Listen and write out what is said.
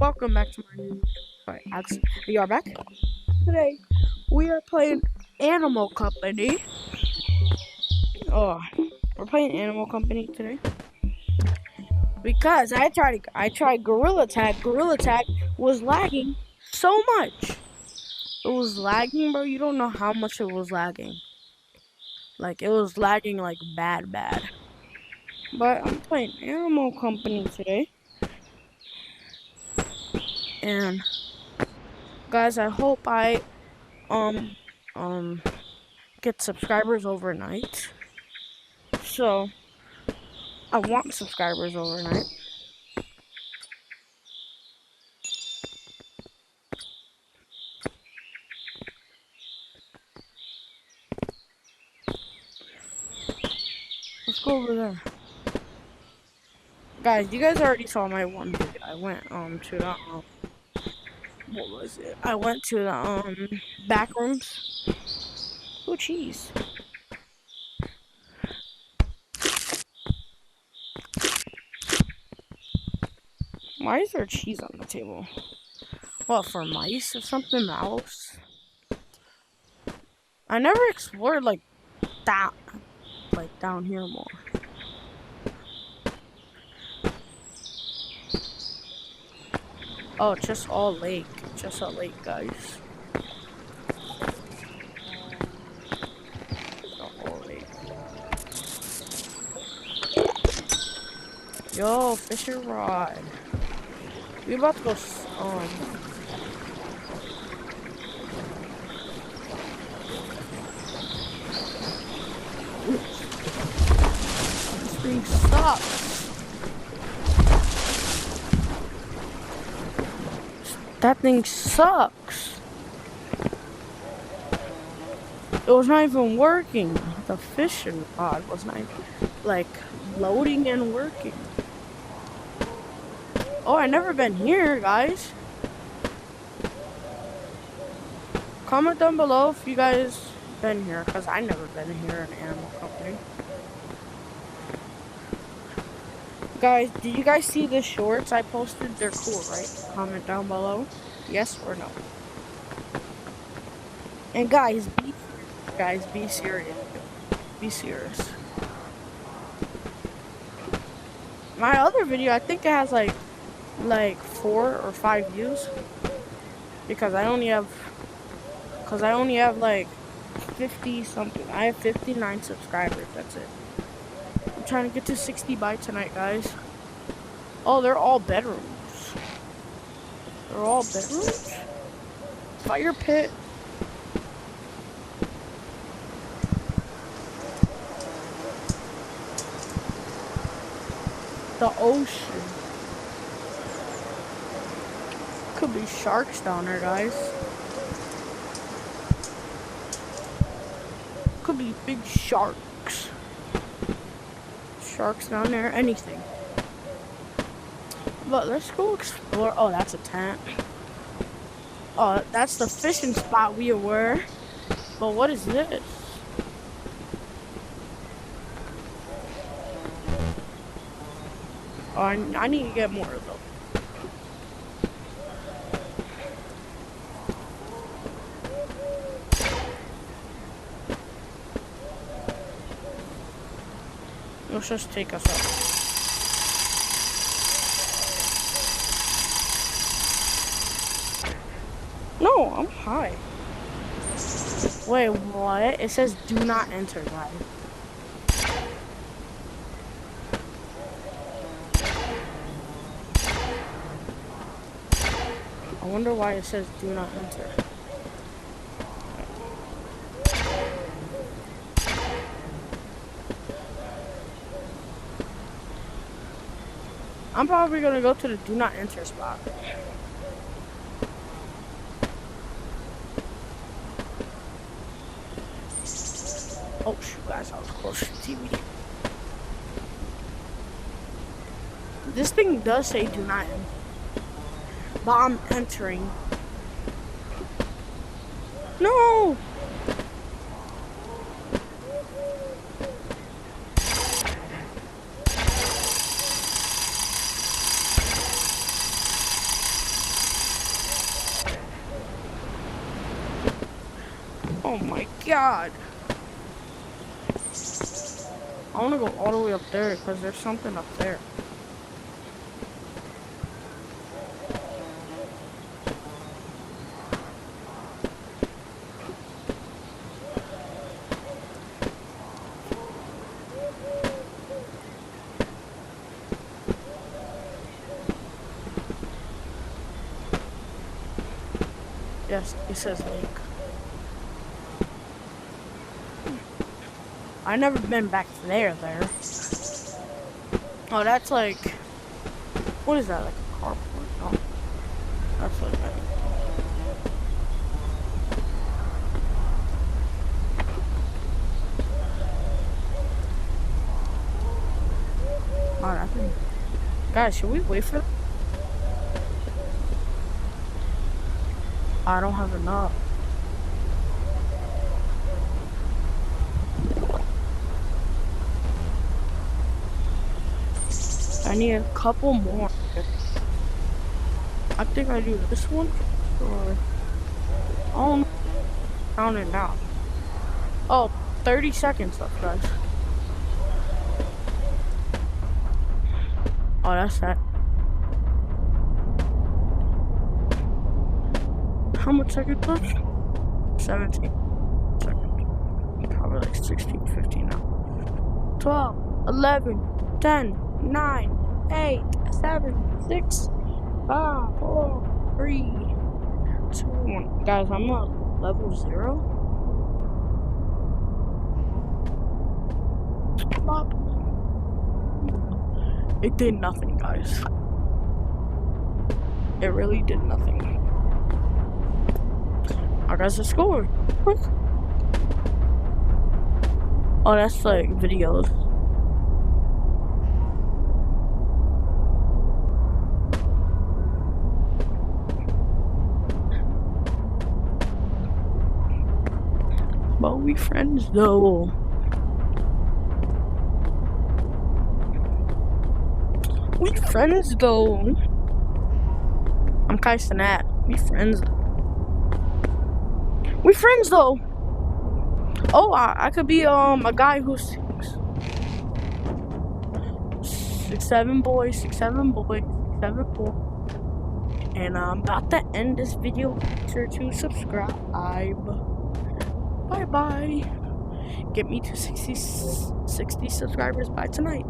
Welcome back to my new. Sorry, Alex. We are back. Today, we are playing Animal Company. Oh, we're playing Animal Company today because I tried Gorilla Tag. Gorilla Tag was lagging so much. It was lagging, bro. You don't know how much it was lagging. Like it was lagging like bad. But I'm playing Animal Company today, and guys, I hope I um um get subscribers overnight. So I want subscribers overnight. Let's go over there. Guys, you guys already saw my one video. I went to the what was it? I went to the back rooms. Oh cheese. Why is there cheese on the table? What, for mice or something else? I never explored like that, like down here more. Oh, just all lake. Just a lake, guys. All lake. Yo, fishing rod. We about to go this thing sucks. That thing sucks. It was not even working. The fishing rod was not like loading and working. Oh, I never been here, guys. Comment down below if you guys been here, cause I never been here in Animal Company. Guys, did you guys see the shorts I posted? They're cool, right? Comment down below, yes or no. And guys, be serious. Be serious. My other video, I think it has like 4 or 5 views because I only have like 50 something. I have 59 subscribers. That's it. I'm trying to get to 60 by tonight, guys. Oh, they're all bedrooms. They're all bedrooms? Fire pit. The ocean. Could be sharks down there, guys. Could be big sharks. Sharks down there, anything. But let's go explore. Oh, that's a tent. Oh, that's the fishing spot we were. But what is this? Oh, I need to get more of them. Let's just take us up. No, I'm high. Wait, what? It says do not enter, guys. I wonder why it says do not enter. I'm probably gonna go to the do not enter spot. Oh shoot, guys, I was close to the TV. This thing does say do not enter. But I'm entering. No! Oh my god. I wanna go all the way up there because there's something up there. Yes, it says lake. I never been back there. Oh, that's like, what is that? Like a carport? Oh, that's like that. Alright, guys, should we wait for that? I don't have enough. I need a couple more. I think I do this one, or oh, count it now. Oh, 30 seconds left, guys. Oh, that's that. How much seconds left? 17 seconds. Probably like 16, 15 now. 12, 11, 10, 9, 8, 7, 6, 5, 4, 3, 2, 1. Guys, I'm on level 0. Stop. It did nothing, guys. It really did nothing. I got the score. What? Oh, that's like videos. But we friends though. We friends though. I'm Kai-Cenat. We friends. We friends though. Oh, I could be a guy who's 6'7" boy, 6'7" boy, 6'7" boy. And I'm about to end this video. Make sure to subscribe. Bye bye. Get me to 60 subscribers by tonight.